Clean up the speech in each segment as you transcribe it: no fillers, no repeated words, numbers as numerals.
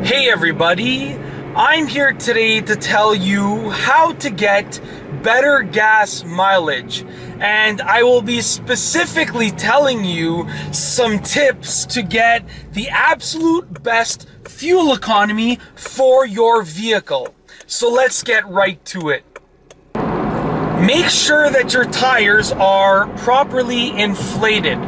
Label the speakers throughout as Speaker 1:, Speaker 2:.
Speaker 1: Hey everybody, I'm here today to tell you how to get better gas mileage, and I will be specifically telling you some tips to get the absolute best fuel economy for your vehicle. So let's get right to it. Make sure that your tires are properly inflated.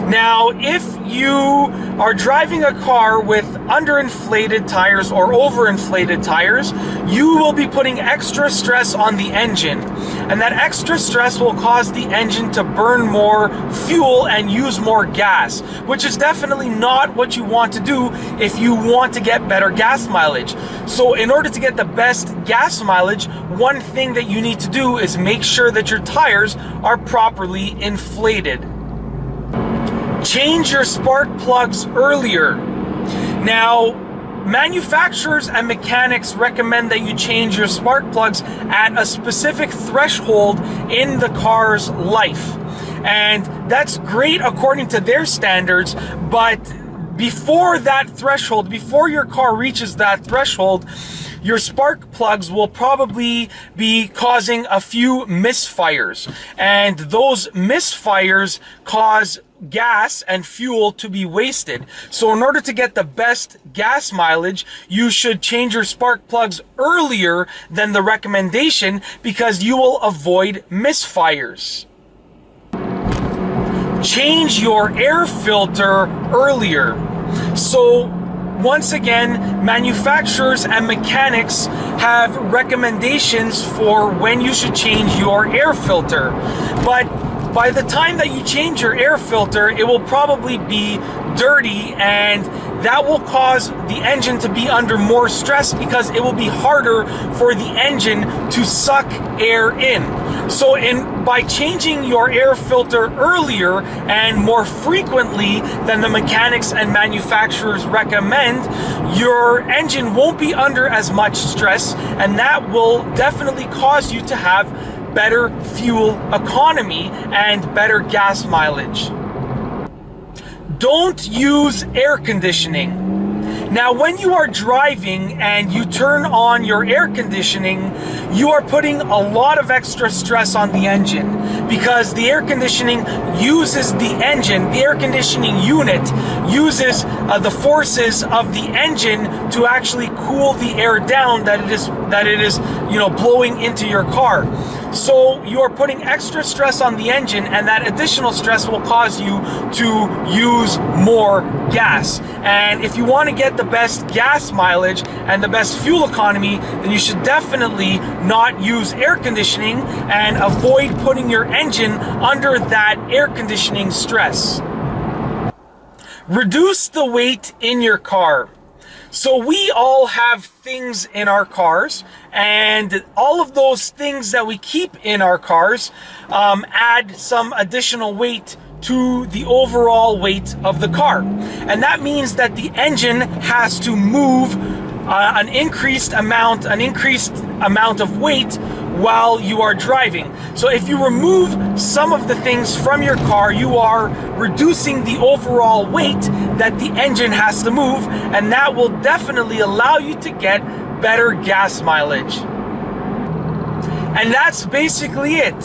Speaker 1: Now, if you are driving a car with underinflated tires or overinflated tires, you will be putting extra stress on the engine. And that extra stress will cause the engine to burn more fuel and use more gas, which is definitely not what you want to do if you want to get better gas mileage. So in order to get the best gas mileage, one thing that you need to do is make sure that your tires are properly inflated. Change your spark plugs earlier. Now, manufacturers and mechanics recommend that you change your spark plugs at a specific threshold in the car's life. And that's great according to their standards, but before that threshold, before your car reaches that threshold, your spark plugs will probably be causing a few misfires. And those misfires cause gas and fuel to be wasted. So in order to get the best gas mileage, you should change your spark plugs earlier than the recommendation because you will avoid misfires. Change your air filter earlier. So once again, manufacturers and mechanics have recommendations for when you should change your air filter. But by the time that you change your air filter, it will probably be dirty, and that will cause the engine to be under more stress because it will be harder for the engine to suck air in. So by changing your air filter earlier and more frequently than the mechanics and manufacturers recommend, your engine won't be under as much stress, and that will definitely cause you to have better fuel economy and better gas mileage. Don't use air conditioning. Now, when you are driving and you turn on your air conditioning, you are putting a lot of extra stress on the engine because the air conditioning uses the engine, the air conditioning unit uses the forces of the engine to actually cool the air down that it is blowing into your car. So you are putting extra stress on the engine, and that additional stress will cause you to use more gas. And if you want to get the best gas mileage and the best fuel economy, then you should definitely not use air conditioning and avoid putting your engine under that air conditioning stress. Reduce the weight in your car. So we all have things in our cars, and all of those things that we keep in our cars add some additional weight to the overall weight of the car. And that means that the engine has to move an increased amount of weight while you are driving. So if you remove some of the things from your car, you are reducing the overall weight that the engine has to move, and that will definitely allow you to get better gas mileage. And that's basically it.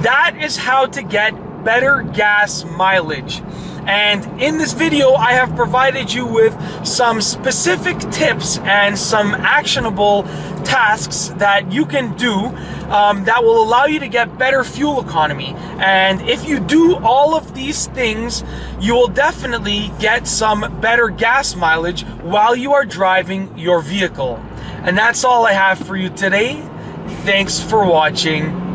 Speaker 1: That is how to get better gas mileage. And in this video, I have provided you with some specific tips and some actionable tasks that you can do that will allow you to get better fuel economy. And if you do all of these things, you will definitely get some better gas mileage while you are driving your vehicle. And that's all I have for you today. Thanks for watching.